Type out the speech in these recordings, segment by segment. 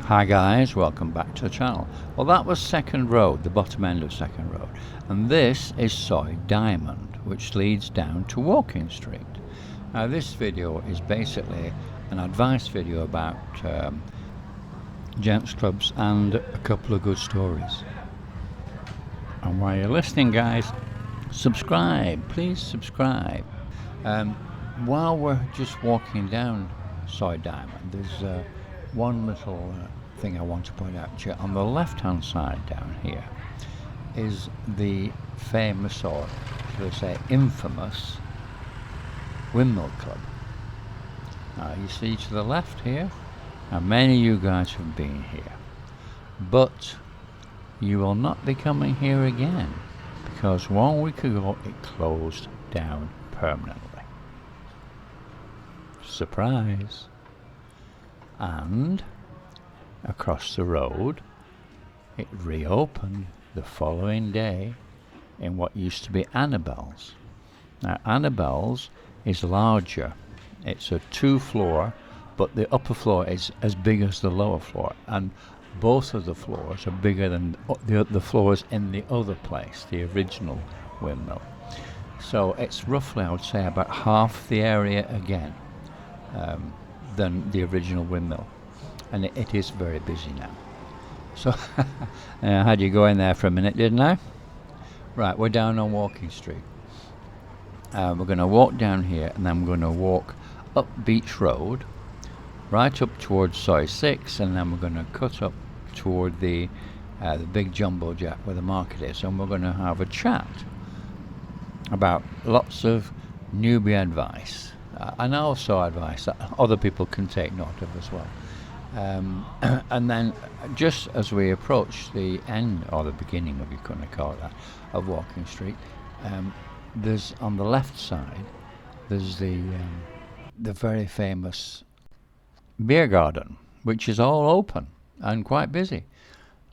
Hi guys, welcome back to the channel. Well, that was Second Road, the bottom end of Second Road, and this is Soi Diamond, which leads down to Walking Street. Now this video is basically an advice video about gents clubs and a couple of good stories. And while you're listening guys, subscribe, please subscribe. While we're just walking down Soi Diamond, there's one little thing I want to point out to you. On the left hand side down here is the famous, or should I say infamous, Windmill Club. Now you see to the left here, now many of you guys have been here, but you will not be coming here again because 1 week ago it closed down permanently. Surprise. And across the road it reopened the following day in what used to be Annabelle's. Now Annabelle's is larger. It's a 2-floor, but the upper floor is as big as the lower floor, and both of the floors are bigger than the floors in the other place, the original Windmill. So it's roughly, I would say, about half the area again than the original Windmill, and it is very busy now. So I had you go in there for a minute, didn't I? Right, we're down on Walking Street. We're going to walk down here, and then we're going to walk up Beach Road, right up towards Soi 6, and then we're going to cut up toward the big jumbo jack where the market is, and we're going to have a chat about lots of newbie advice. And also advice that other people can take note of as well. And then just as we approach the end, or the beginning of, you couldn't call it that, of Walking Street, there's on the left side there's the very famous beer garden, which is all open and quite busy,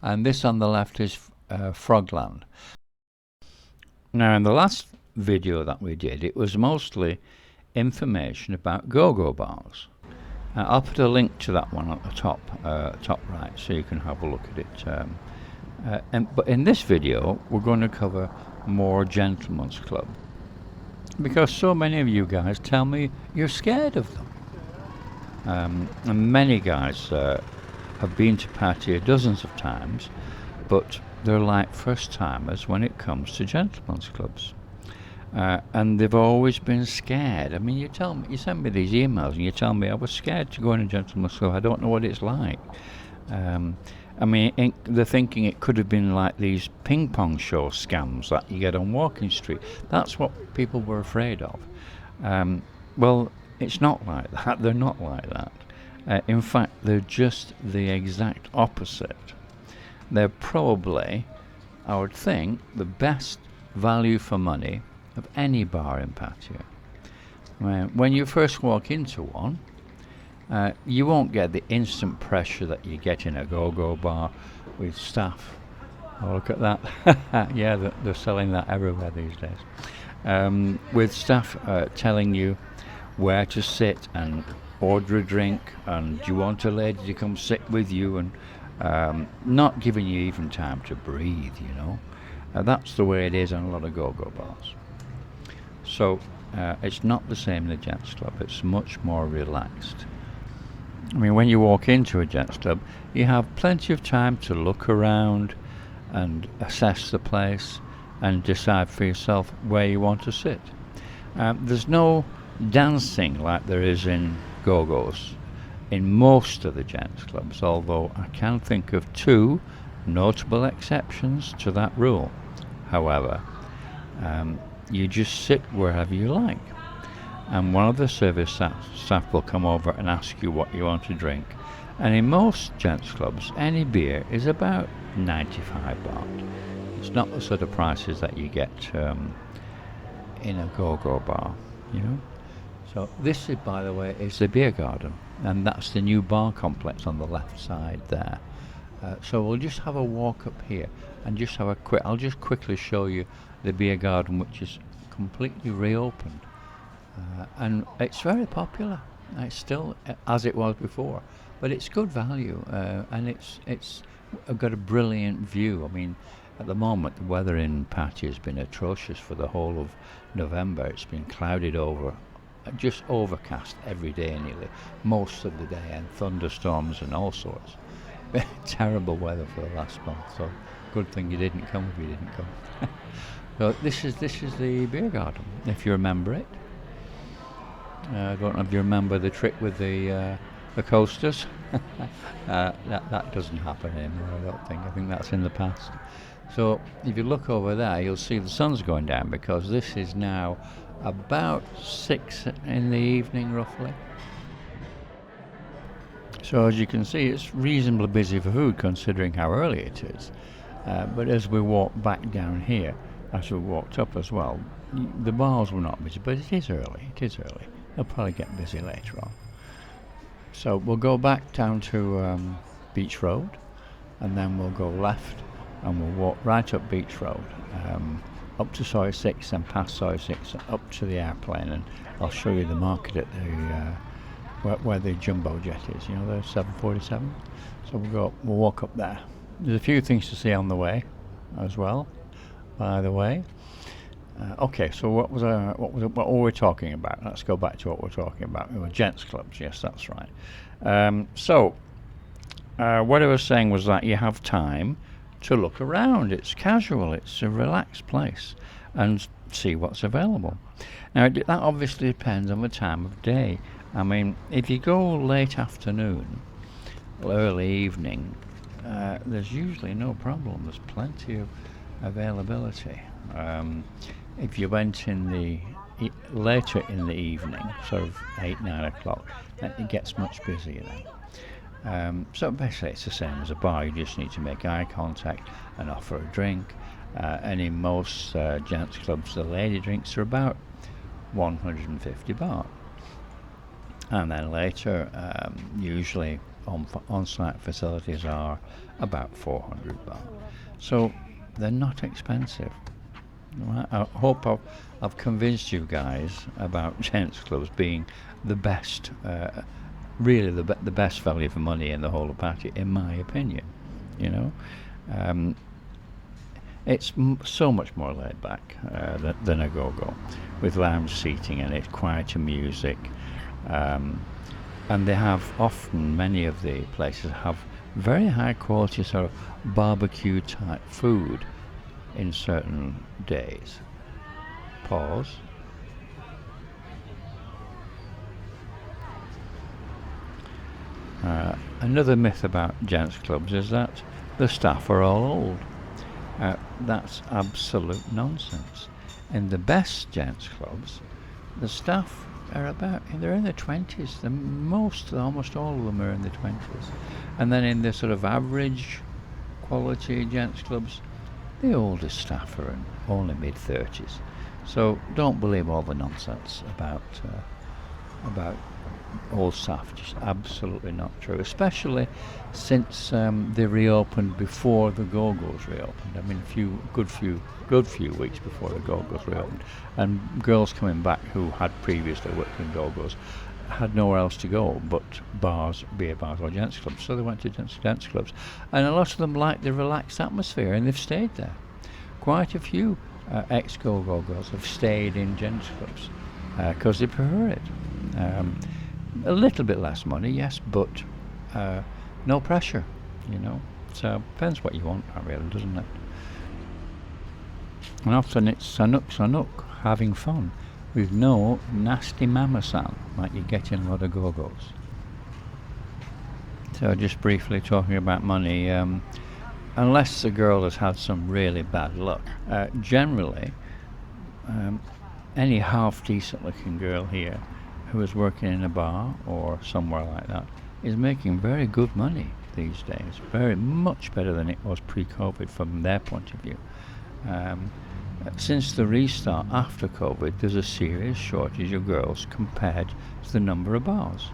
and this on the left is Frogland. Now in the last video that we did, it was mostly information about go-go bars. I'll put a link to that one at the top right, so you can have a look at it. But in this video, we're going to cover more gentlemen's club, because so many of you guys tell me you're scared of them. And many guys have been to Pattaya dozens of times, but they're like first timers when it comes to gentlemen's clubs. And they've always been scared. I mean, you send me these emails and you tell me I was scared to go in a gentleman's club. I don't know what it's like. I mean, they're thinking it could have been like these ping pong show scams that you get on Walking Street. That's what people were afraid of. Well, it's not like that. They're not like that. In fact, they're just the exact opposite. They're probably, I would think, the best value for money of any bar in Pattaya. When you first walk into one, you won't get the instant pressure that you get in a go-go bar with staff. Oh, look at that. Yeah, they're selling that everywhere these days. With staff telling you where to sit and order a drink, and do you want a lady to come sit with you, and not giving you even time to breathe, you know. That's the way it is on a lot of go-go bars. So it's not the same in the Gents Club. It's much more relaxed. I mean, when you walk into a Gents Club, you have plenty of time to look around and assess the place and decide for yourself where you want to sit. There's no dancing like there is in go-go's in most of the Gents Clubs, although I can think of 2 notable exceptions to that rule. However, you just sit wherever you like, and one of the service staff will come over and ask you what you want to drink, and in most gents clubs any beer is about 95 baht. It's not the sort of prices that you get in a go-go bar, you know. So this is, by the way, is the beer garden, and that's the new bar complex on the left side there. So we'll just have a walk up here and just have I'll just quickly show you the beer garden, which is completely reopened, and it's very popular. It's still as it was before. but it's good value, and it's got a brilliant view. I mean, at the moment the weather in Pattaya has been atrocious for the whole of November. It's been clouded over, just overcast every day nearly, most of the day, and thunderstorms and all sorts. Terrible weather for the last month, so good thing you didn't come if you didn't come. So this is the beer garden, if you remember it. I don't know if you remember the trick with the coasters. That doesn't happen anymore, I don't think. I think that's in the past. So if you look over there, you'll see the sun's going down, because this is now about 6 in the evening, roughly. So as you can see, it's reasonably busy for food, considering how early it is. But as we walk back down here, as we walked up as well, the bars were not busy, but it is early. They'll probably get busy later on. So we'll go back down to Beach Road, and then we'll go left, and we'll walk right up Beach Road, up to Soy 6, and past Soy 6, up to the airplane, and I'll show you the market at the where the jumbo jet is. You know, the 747. So we'll walk up there. There's a few things to see on the way, as well. By the way, okay. So what were we talking about? Let's go back to what we're talking about. We were Gents Clubs. Yes, that's right. So what I was saying was that you have time to look around. It's casual. It's a relaxed place, and see what's available. Now that obviously depends on the time of day. I mean, if you go late afternoon, early evening, there's usually no problem. There's plenty of availability. If you went in the later in the evening, sort of 8-9 o'clock, then it gets much busier then. So basically it's the same as a bar. You just need to make eye contact and offer a drink. And in most gents clubs, the lady drinks are about 150 baht. And then later, usually on-site facilities are about 400 baht. So they're not expensive. I hope I've convinced you guys about Gents Clubs being the best, really the best value for money in the whole of Pattaya, in my opinion. You know, it's so much more laid back than a go-go, with lounge seating and it's quieter music. And they have often, many of the places have very high quality sort of barbecue type food in certain days. Pause. Another myth about Gents Clubs is that the staff are all old. That's absolute nonsense. In the best Gents Clubs, the staff are they're in their 20s. Almost all of them are in their 20s. And then in the sort of average quality Gents Clubs, the oldest staff are in only mid-30s. So don't believe all the nonsense about old staff. Just absolutely not true, especially since they reopened before the Go-Go's reopened. I mean, good few weeks before the Go-Go's reopened, and girls coming back who had previously worked in Go-Go's had nowhere else to go but bars, beer bars or Gents Clubs, so they went to Gents Clubs, and a lot of them liked the relaxed atmosphere and they've stayed there. Quite a few ex-Go-Go girls have stayed in Gents Clubs because they prefer it. A little bit less money, yes, but no pressure, you know. So depends what you want, really, doesn't it? And often it's sanuk, having fun, with no nasty mama-san like you get in a lot of Go-Go's. So just briefly talking about money, unless the girl has had some really bad luck, generally any half-decent looking girl here who is working in a bar or somewhere like that is making very good money these days, very much better than it was pre-COVID from their point of view. Since the restart after COVID, there's a serious shortage of girls compared to the number of bars,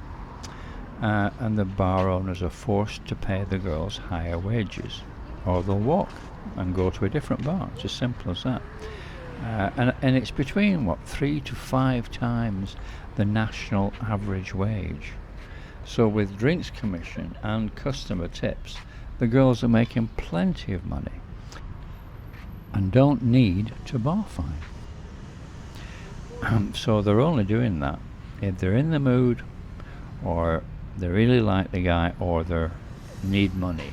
and the bar owners are forced to pay the girls higher wages, or they'll walk and go to a different bar. It's as simple as that. And it's between 3 to 5 times the national average wage. So with drinks commission and customer tips, the girls are making plenty of money and don't need to bar fine. So they're only doing that if they're in the mood, or they really like the guy, or they need money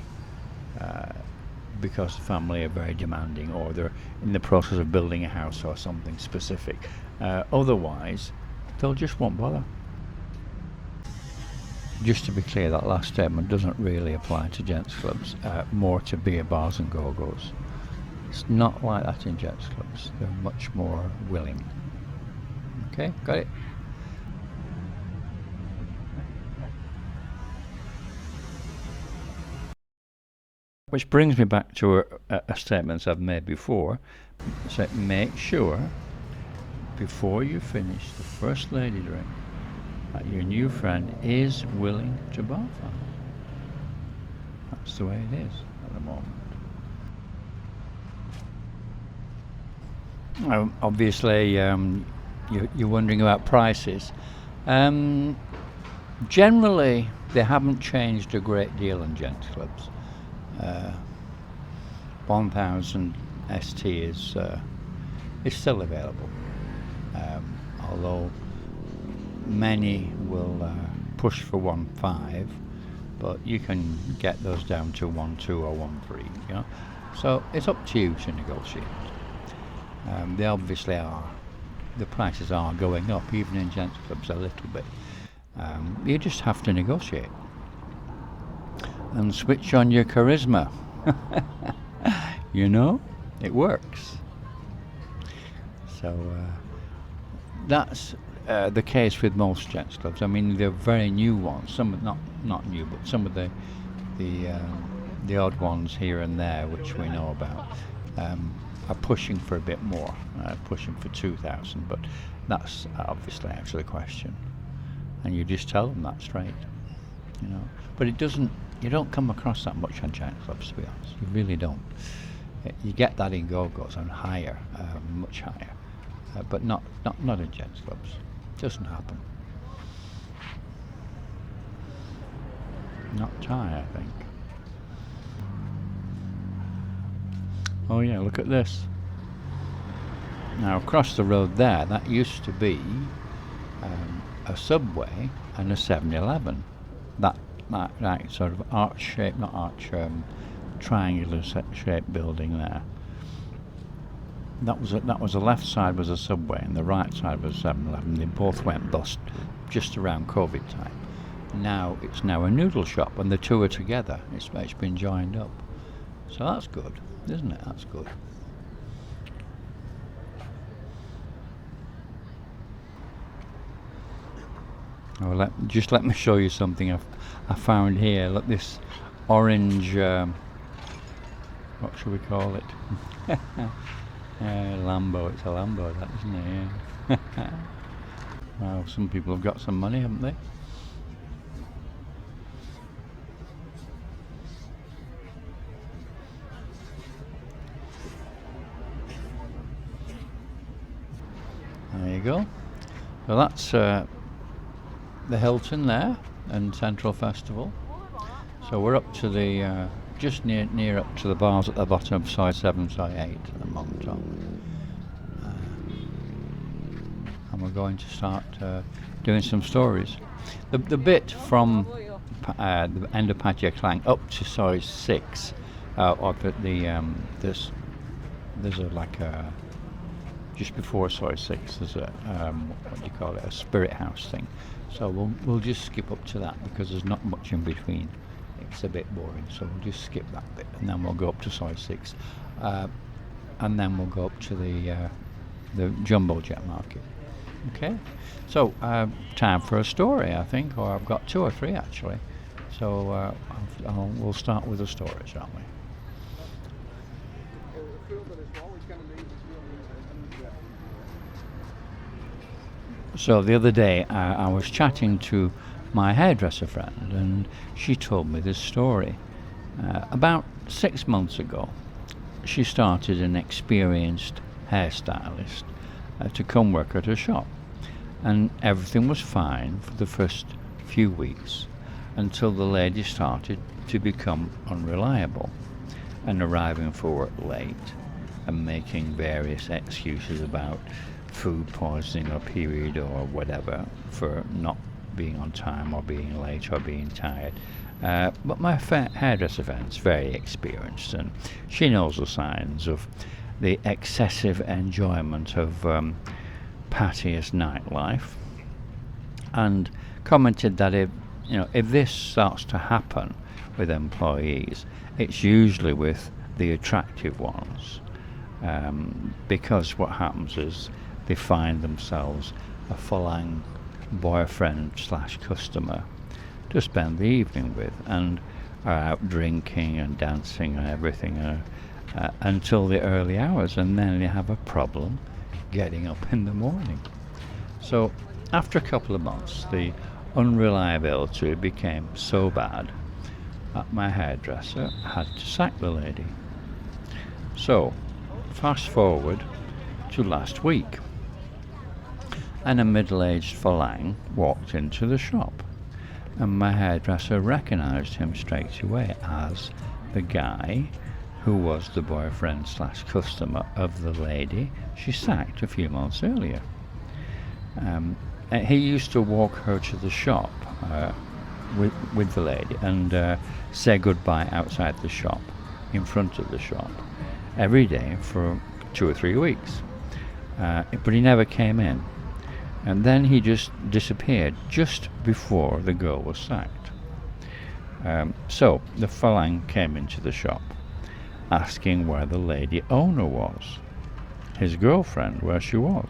because the family are very demanding, or they're in the process of building a house or something specific. Otherwise, they'll just won't bother. Just to be clear, that last statement doesn't really apply to gents clubs, more to beer bars and go-go's. It's not like that in gents clubs. They're much more willing. Okay, got it? Which brings me back to a statement I've made before. So make sure, before you finish the first lady drink, that your new friend is willing to bar fine. That's the way it is at the moment. Obviously, you're wondering about prices. Generally, they haven't changed a great deal in gents clubs. 1000 ST is still available, although many will push for 1.5, but you can get those down to 1.2 or 1.3. You know, so it's up to you to negotiate. They obviously are. The prices are going up, even in gents clubs, a little bit. You just have to negotiate and switch on your charisma. You know, it works. So that's the case with most gents clubs. I mean, they're very new ones. Some not new, but some of the odd ones here and there, which we know about, are pushing for a bit more, pushing for 2,000. But that's obviously out of the question, and you just tell them that straight. You know, but it doesn't. You don't come across that much on gents clubs, to be honest. You really don't. You get that in go-go's and higher, much higher, but not in gents clubs. It doesn't happen. Not Thai, I think. Oh yeah, look at this. Now across the road there, that used to be a Subway and a 7-Eleven. That sort of arch shape, not arch, triangular shaped building there. That was the left side was a Subway and the right side was 7-Eleven. They both went bust just around COVID time. Now it's now a noodle shop, and the two are together. It's been joined up, so that's good, isn't it? That's good. Oh, just let me show you something I found here. Look, this orange, what should we call it? Lambo. It's a Lambo, that, isn't it? Yeah. Well, some people have got some money, haven't they? There you go. So that's the Hilton there and Central Festival. So we're up to the just near up to the bars at the bottom of side 7, side 8 at the moment, aren't we? And we're going to start doing some stories. The bit from the end of Pattaya Thailand up to side 6, or there's a just before side 6 there's a what do you call it, a spirit house thing. So we'll just skip up to that because there's not much in between. It's a bit boring, so we'll just skip that bit, and then we'll go up to side 6, and then we'll go up to the jumbo jet market. Okay, so time for a story, I think, or I've got 2 or 3 actually. So we'll start with the stories, aren't we? So the other day I was chatting to my hairdresser friend, and she told me this story. About 6 months ago, she started an experienced hairstylist to come work at her shop, and everything was fine for the first few weeks, until the lady started to become unreliable and arriving for work late and making various excuses about food poisoning or period or whatever for not being on time or being late or being tired. But my hairdresser friend's very experienced, and she knows the signs of the excessive enjoyment of Pattaya's nightlife, and commented that if this starts to happen with employees, it's usually with the attractive ones, because what happens is they find themselves a Falang boyfriend / customer to spend the evening with, and are out drinking and dancing and everything until the early hours, and then they have a problem getting up in the morning. So after a couple of months, the unreliability became so bad that my hairdresser had to sack the lady. So fast forward to last week, and a middle-aged Falang walked into the shop, and my hairdresser recognized him straight away as the guy who was the boyfriend / customer of the lady she sacked a few months earlier. He used to walk her to the shop with the lady and say goodbye outside the shop, in front of the shop, every day for 2 or 3 weeks. But he never came in. And then he just disappeared just before the girl was sacked. So the Falang came into the shop, asking where the lady owner was, his girlfriend, where she was.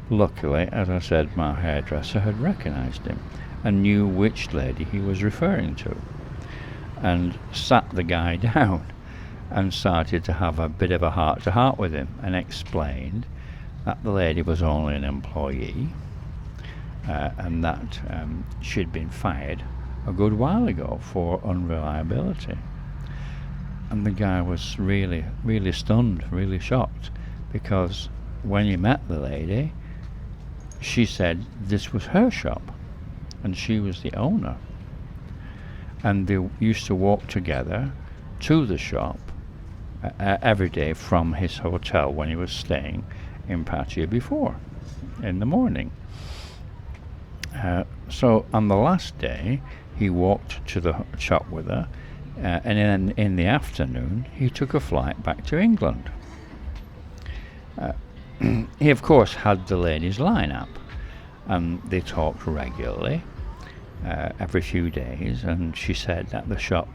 Luckily, as I said, my hairdresser had recognized him and knew which lady he was referring to, and sat the guy down and started to have a bit of a heart-to-heart with him, and explained that the lady was only an employee, and that she'd been fired a good while ago for unreliability. And the guy was really, really stunned, really shocked, because when he met the lady, she said this was her shop and she was the owner, and they used to walk together to the shop every day from his hotel when he was staying in Pattaya before, in the morning. So on the last day he walked to the shop with her, and then in the afternoon he took a flight back to England. He of course had the ladies line up, and they talked regularly every few days, and she said that the shop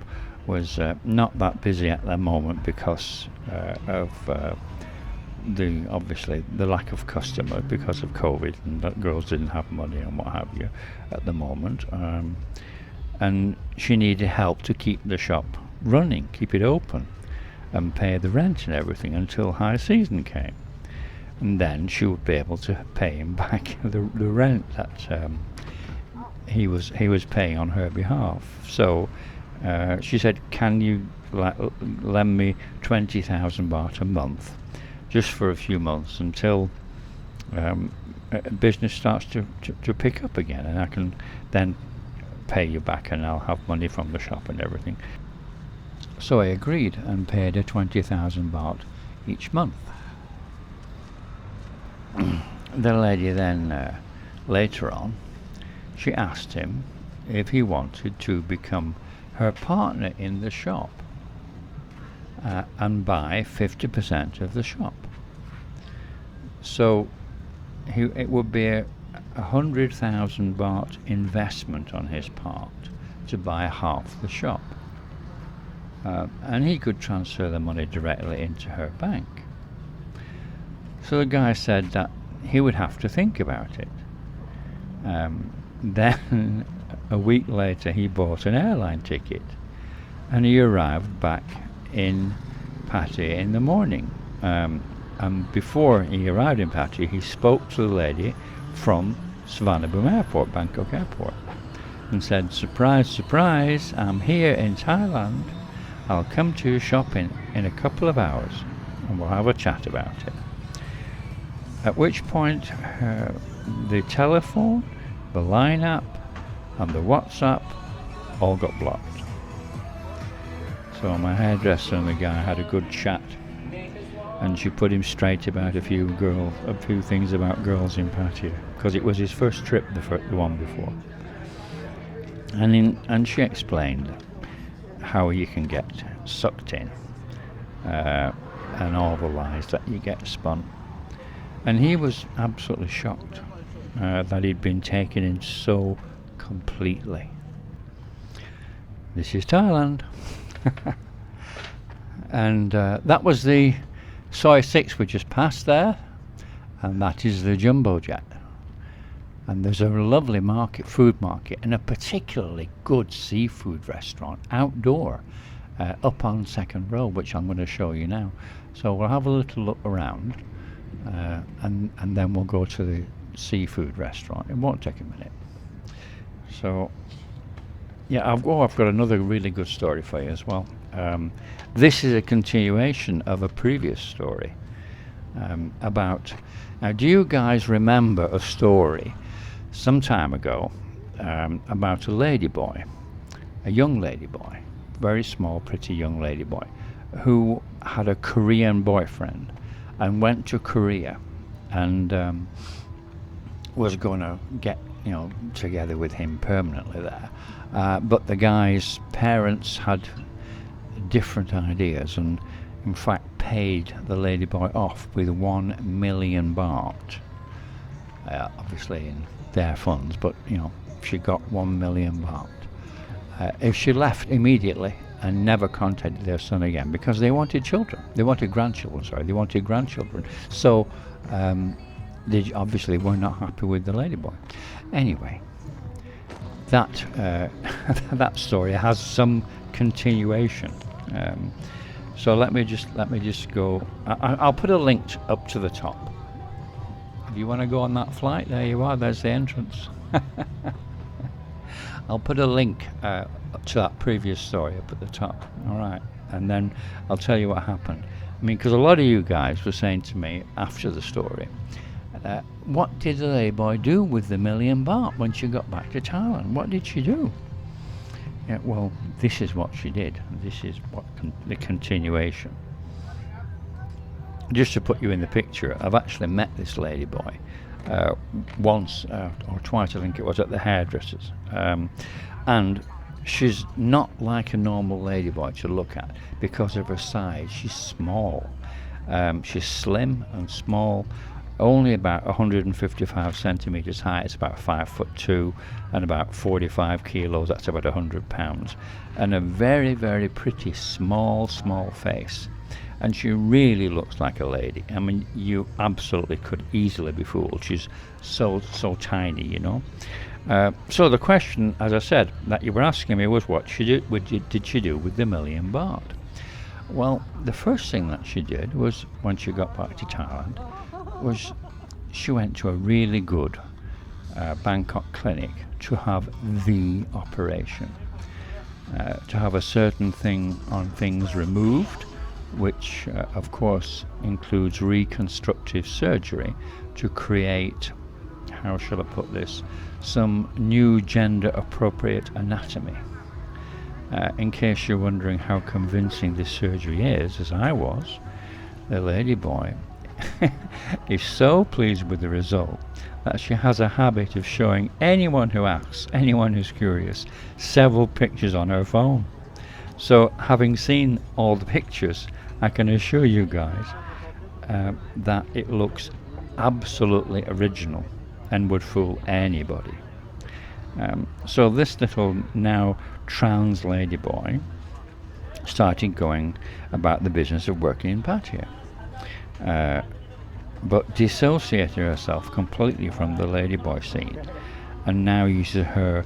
was not that busy at the moment because of obviously the lack of customers because of COVID, and that girls didn't have money and what have you at the moment, and she needed help to keep the shop running, keep it open and pay the rent and everything until high season came, and then she would be able to pay him back the rent that he was paying on her behalf. So she said, can you lend me 20,000 baht a month just for a few months until business starts to pick up again, and I can then pay you back and I'll have money from the shop and everything. So I agreed and paid her 20,000 baht each month. The lady then later on, she asked him if he wanted to become her partner in the shop and buy 50% of the shop. So it would be a 100,000 baht investment on his part to buy half the shop, and he could transfer the money directly into her bank. So the guy said that he would have to think about it. Then a week later he bought an airline ticket, and he arrived back in Pattaya in the morning. And before he arrived in Pattaya, he spoke to the lady from Suvarnabhumi Airport, Bangkok Airport, and said, surprise, surprise, I'm here in Thailand. I'll come to your shop in a couple of hours and we'll have a chat about it. At which point the telephone, the line-up and the WhatsApp all got blocked. So my hairdresser and the guy had a good chat, and she put him straight about a few things about girls in Pattaya, because it was his first trip, the one before. And she explained how you can get sucked in, and all the lies that you get spun. And he was absolutely shocked that he'd been taken in so completely. This is Thailand. And that was the Soi 6 we just passed there, and that is the Jumbo Jet. And there's a lovely food market, and a particularly good seafood restaurant outdoor up on Second Row, which I'm going to show you now. So we'll have a little look around, and then we'll go to the seafood restaurant. It won't take a minute. So yeah, I've got another really good story for you as well. This is a continuation of a previous story about. Now, do you guys remember a story some time ago about a ladyboy, a young ladyboy, very small, pretty young ladyboy, who had a Korean boyfriend and went to Korea and was going to get together with him permanently there, but the guy's parents had different ideas, and in fact paid the ladyboy off with 1 million baht, obviously in their funds, but she got 1 million baht if she left immediately and never contacted their son again, because they wanted grandchildren. So they obviously were not happy with the ladyboy. Anyway, that that story has some continuation. So let me just go. I'll put a link up to the top. If you want to go on that flight, there you are. There's the entrance. I'll put a link to that previous story up at the top. All right, and then I'll tell you what happened. I mean, because a lot of you guys were saying to me after the story, what did the ladyboy do with the 1 million baht when she got back to Thailand? What did she do? Yeah, well, this is what she did. This is the continuation. Just to put you in the picture, I've actually met this ladyboy once or twice, I think it was, at the hairdressers. And she's not like a normal ladyboy to look at because of her size. She's small. She's slim and small, only about 155 centimeters high. It's about 5'2" and about 45 kilos. That's about 100 pounds, and a very, very pretty small face. And she really looks like a lady. I mean, you absolutely could easily be fooled. She's so tiny, So the question, as I said, that you were asking me was what did she do with the 1 million baht? Well, the first thing that she did was, when she got back to Thailand, was she went to a really good Bangkok clinic to have the operation, to have a certain things removed, which of course includes reconstructive surgery to create, how shall I put this, some new gender appropriate anatomy. In case you're wondering how convincing this surgery is, as I was, the ladyboy is so pleased with the result that she has a habit of showing anyone who asks, anyone who's curious, several pictures on her phone. So having seen all the pictures, I can assure you guys that it looks absolutely original and would fool anybody. So this little now trans ladyboy started going about the business of working in Pattaya, but dissociated herself completely from the ladyboy scene, and now uses her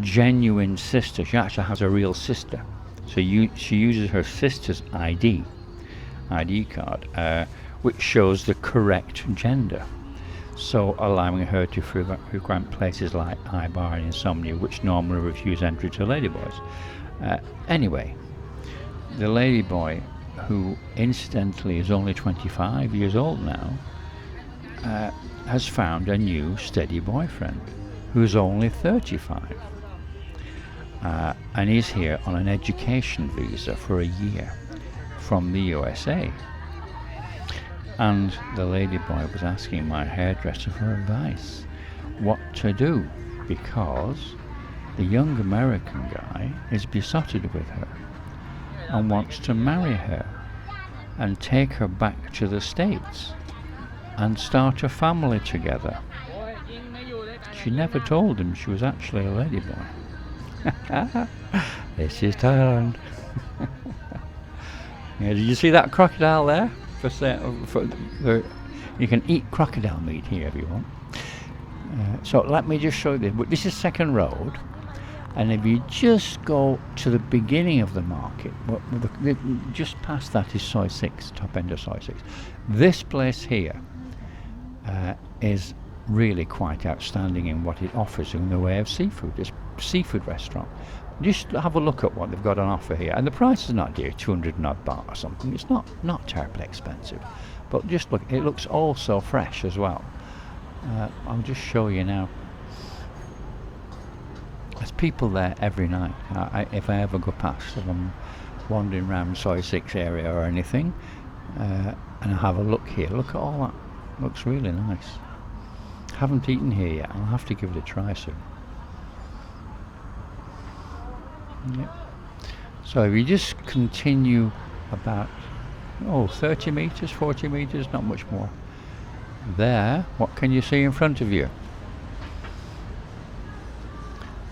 genuine sister. She actually has a real sister, so she uses her sister's ID card, which shows the correct gender, so allowing her to frequent places like iBar and Insomnia, which normally refuse entry to ladyboys. Anyway, the ladyboy, who incidentally is only 25 years old now, has found a new steady boyfriend who's only 35. and he's here on an education visa for a year from the USA. And the ladyboy was asking my hairdresser for advice, what to do, because the young American guy is besotted with her and wants to marry her and take her back to the States and start a family together. She never told him she was actually a ladyboy. This is Thailand. Yeah, did you see that crocodile there? You can eat crocodile meat here if you want. So let me just show you this. This is Second Road, and if you just go to the beginning of the market, just past that is Soi 6, top end of Soi 6. This place here is really quite outstanding in what it offers in the way of seafood. It's a seafood restaurant. Just have a look at what they've got on offer here, and the price is not dear, 200 and odd baht or something. It's not terribly expensive, but just look, it looks all so fresh as well. I'll just show you now. There's people there every night. If I ever go past, if I'm wandering around Soi 6 area or anything, and I have a look here, look at all that. Looks really nice. Haven't eaten here yet. I'll have to give it a try soon. Yep. So if you just continue about 30 meters, 40 meters, not much more. There, what can you see in front of you?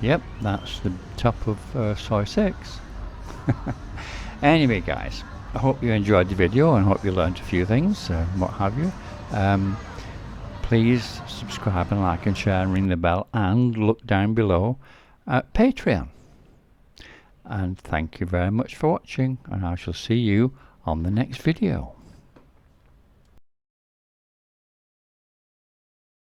Yep, that's the top of Soi 6. Anyway guys, I hope you enjoyed the video and hope you learned a few things, what have you. Please subscribe and like and share and ring the bell, and look down below at Patreon. And thank you very much for watching, and I shall see you on the next video.